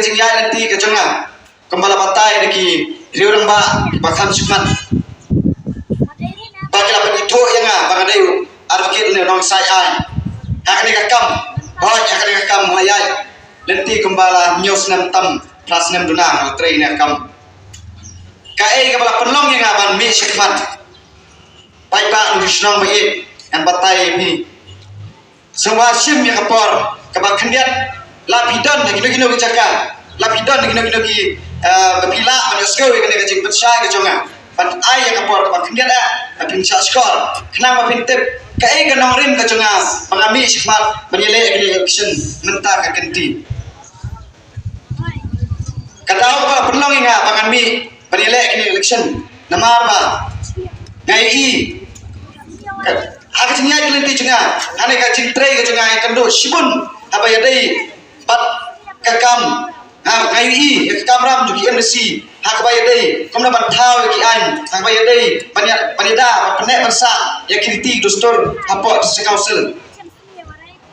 kecing ya nanti kecenga kembala batai lagi riurang ba bakam suman bagi lapan itu yang bangadeu advocate ne nong sai ai hakni kakam bahwa hakni kakam hayai nanti kembala nyos nam tam pras nam dunang train kam kai kembala penlong yang ban mi syikmat pai ba nusnong bai an batai ni semua sim yang kapor kabak kendiat lapidan lagi lagi lagi cakap lapidan lagi lagi lagi bapila manusia yang kena kecing bersai kejonga pan ai yang kapor kabak kendiat tapi bisa skor kenapa pintip kai ganong rim kejonga pengami syikmat menilai election mentah ke kenti katau apa perlong inga pengami menilai election nama apa ngai i hak cingnya kelenti cenga ane ka cingtrei ke cenga kendo sibun apa ya dei bat kakam ngai i kakam ram tu ki embassy hak ba ya dei komna ban thau ki an hak ba ya dei panida panek persa ya kriti dostor apa se council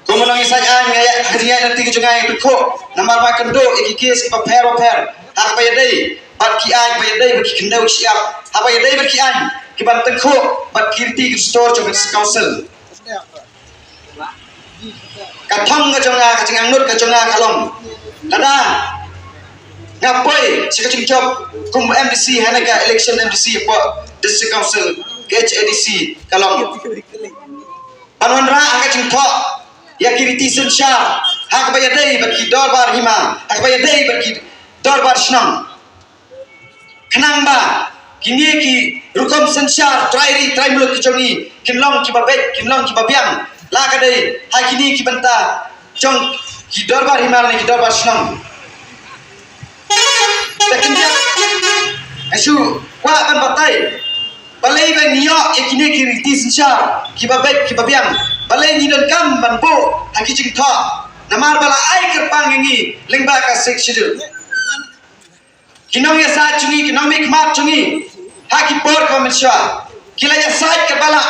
komonang isai an ngaya hadiah nanti ke cenga itu ko namar ba kendo ki kes pa per hak ba ya dei bat ki an ba ya dei ki kendo siap hak ba ya dei ki an kiban tengko bat kirti store cho council kathong ka jonga ka jingang nut ka jonga kalong lada ngapoi si ka jingjob kum MDC hana ka election MDC po district council HADC kalong panwanra ka jingtho ya kirti sensha hak bayadai bat ki dorbar hima hak bayadai bat ki dorbar snam khnang ba kini ki rukom sensar try mulut kijongi kinlong ki babek kinlong ki babiang la kadai ha kini ki banta jong ki dorbar himal ni ki dorbar snam takin dia asu wa ban batai balai ban niyo kini ki riti sensar ki babek ki babiang balai ni don kam ban bo ha ki jing tho namar bala ai kerpang ngi lingba ka section kinong ya sa chungi kinong mik mat chungi haki por komensya kila ya side kepala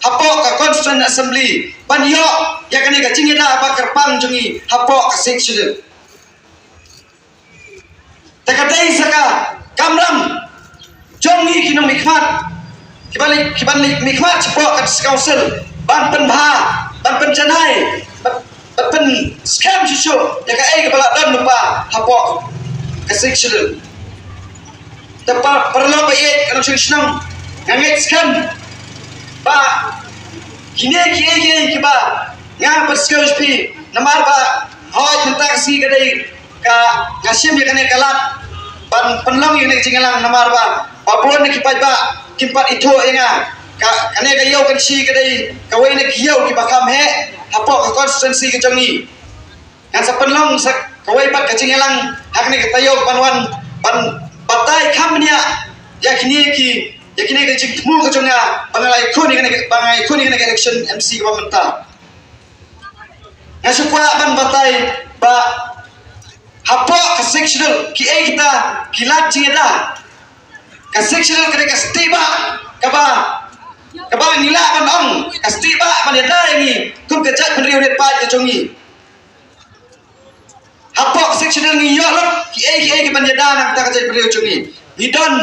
hapok ka constituent assembly banyo ya kani ka cingida ba kerpang chungi hapok ka section takadai saka kamram chongi kinong mik mat kibali mik mat hapok ka council ban penbha ban penjanai ban pen scam susu ya ka ai kepala dan lupa hapok ka section tepat perlu bayar kalau senang nganget skan ba kini kiba ngah perskos pi namar ba hoi mentak si kadai ka ngasim ya kene kalat ban penlong yang cingalang namar ba babon ni kipat ba kimpat itu enga ka kane ka yau kan si kadai kawai ni kiyau kiba kam he hapok ka konstituensi ke jongi yang sa penlong sa kawai pat ka cingalang hak ni ka tayo panwan pan batai kamnya yakini ki jingmu ke jonga bangai kuni kena election MC government ngasukwa ban batai ba hapo ka sectional ki kita kilat cingeda ka sectional kena ka stiba kaba nila ban ong ka stiba ban yada ini kum kejat penriu det pa ke jongi hapok sectional ni yolot ki ban yada nak ta kejat penriu jongi hidon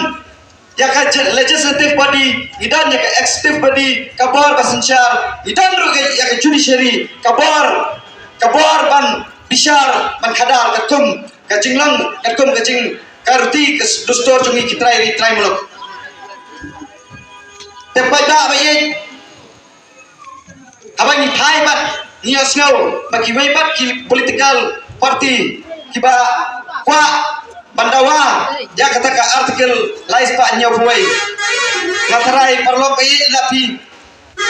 ya ka legislative body hidon ya ka executive body kabor basensyar hidon ru ya ka judiciary kabor ban bishar ban khadar katum ka jinglang katum ka jing karti ka dostor jongi ki try muluk tepai ba baye abang ni thai bat ni asngau bagi wei bat ki political party kiba kwa bandawa ya kata ka artikel lais pak nyawai ngatarai perlu bayi lapi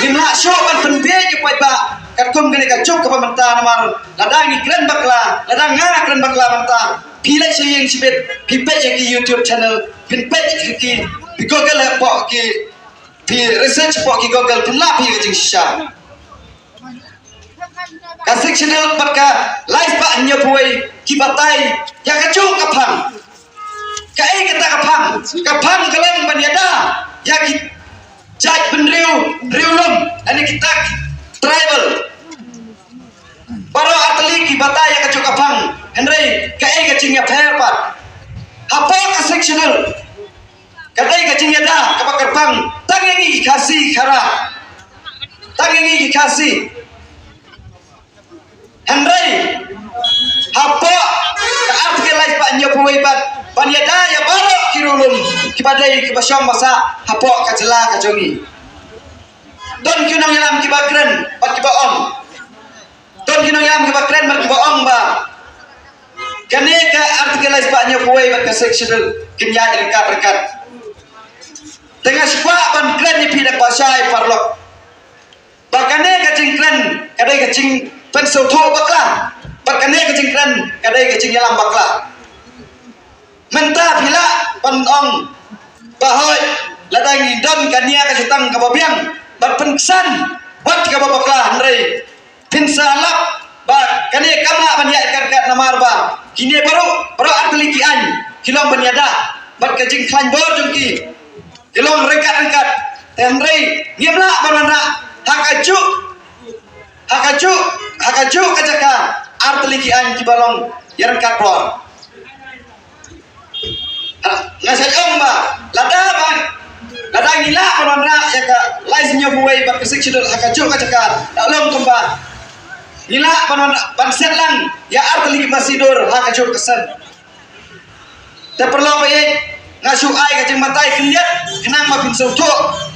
limla show ban penbe je pai ba katkum gane ka chok ka pamanta namar ladang ni kren bakla ladang nga kren bakla manta pilai sayeng sibet pipe ki YouTube channel pipe ki Google po ki pi research po ki Google pula pi jing sha ka sectional barka live pak nyawai ki batai ya ka chok ka phang kai kita kapang kaleng banyada ya ki jaj riulum ani kita tribal baro atli ki bataya ka kapang Henry kai ka cingya pat apa ka sectional kadai ka cingya da ka pakarpang tangengi kasi khara tangengi kasi Henry apa ka artikel live pa nyo puway bat panyada ya baro kirulum kibadai kibasyong masa apa ka jela ka jongi don kinong yalam kibakren pat kibaong don kinong yalam kibakren mat kibaong ba kane ka artikel live pa nyo puway bat ka sectional kinya rekat tengah spa ban kren ni pidak pasai parlok bakane ka cingkren kadai ka cing pensau tho bakla bakane ka cingkren kadai ka cing yalam bakla menta pila panong bahoy ladang idon kania ka sitang kababiang bat pensan bat ka babakla andre pinsalap ba kane kama banya karkat namar ba kini baru arteli kian kilom banyada bat ka cing klan bor jungki kilom rekat andre ngiemla banana hakaju kajaka arteli kian kibalong yang kakor ngasal ba lada ngila konondra ya ka laisnya buai bat keseksidul hakaju kajaka dalam kemba ngila konondra ban setlang ya arteli masidur hakaju kesan te perlu bae ngasu ai kajing matai kendiat kenang ma bin sauto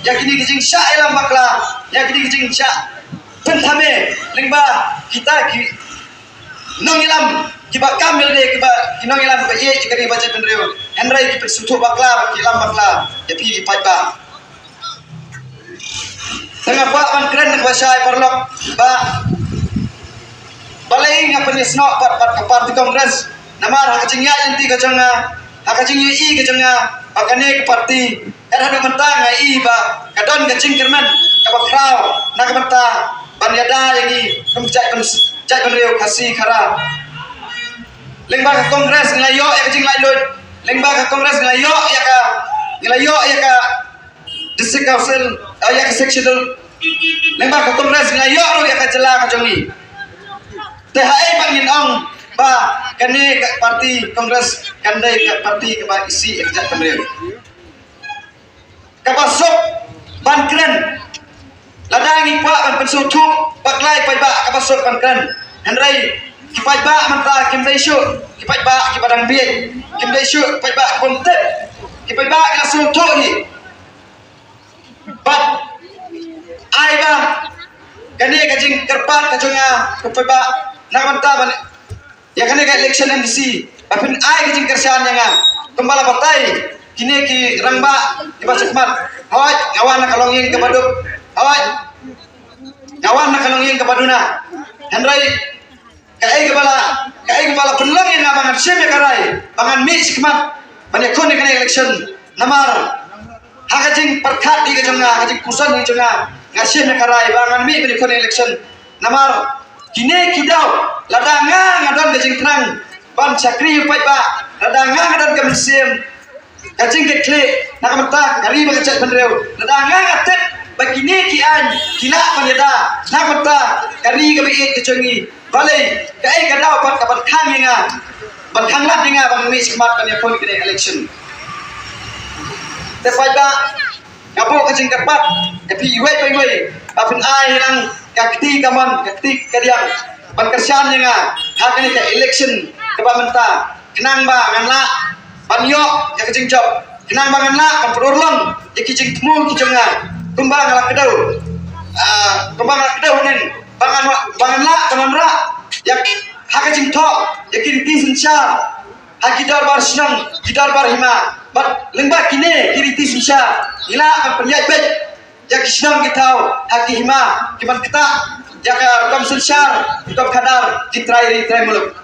ya kini kajing sya elam bakla ya kini kajing sya pentame lingba kita ki nong ilam kiba kamil de kiba kinong ilam ba ye cikari baca penreo henry ki sutu bakla ki lam bakla ya pi pai ba tengah ba ban kren ba syai perlok ba balai ngapani sno pat parti kongres namar hakacing ya inti kajanga hakacing i kajanga bakane parti kada do mentang i ba kadon kacing kerman kaba kraw nak menta ban yada yangi kemcai penreo kasih khara lengba ka kongres nglayo ya kacing lailot lengba ka kongres nglayo ya ka district council ya ka sectional lengba ka kongres nglayo ro ya ka jela ka jongi THI bangin ong ba kane ka parti kongres kandai ka parti ka ba isi ekjat penreo ka basok ban kren ladangi pa ban pensutu baklai pai ba ka basok ban kren henry kipai ba manta kimdai syu kipai ba kibadang biet kimdai syu kipai ba kontet kipai ba kasul tohi bat ai ba kane kajing kerpat kajunga kipai ba nak manta ban ya kane ka election MDC bapin ai kajing kersian nga kembala partai kini ki rangba kiba sekmat hoy ngawan nakalongin ke baduk hoy ngawan nakalongin ke baduna henry kai kepala penlang yang abangan siapa karai bangan mi sikmat banyak kon dengan election namar hakajing perkat di kejonga hakajing kusan di kejonga ngasih karai bangan mi banyak kon election namar kini kidau ladanga ngadan kajing tenang ban cakri pai ba ladanga ngadan kemesim kajing kekle nak mentak kari bagacak penreu ladanga ngatet begini kian kila penyeda nak mentak kari kebiit kejongi balai kai kadau pat kapan khang nga ban khang lat nga bang mi smart kan ya kon kene election te pai ba ngapo kajing kapat tapi wei apin ai nang kakti kaman kakti kadiang ban kersian nga hakane ka election ke ba menta kenang ba nganla ban yo ya kajing job kenang ba nganla kan perurlong ya kijing temu kijonga kumbang ala kedau kumbang ala kedau nen bangan la kanamra yak hakajing tho yakin tisun sha hakidar bar senang kidar bar hima bat lengba kine kiri tisun sha ila kan penyai bet yak senang kitau haki hima kiman kita yak kam sun sha kam kadar kitrai muluk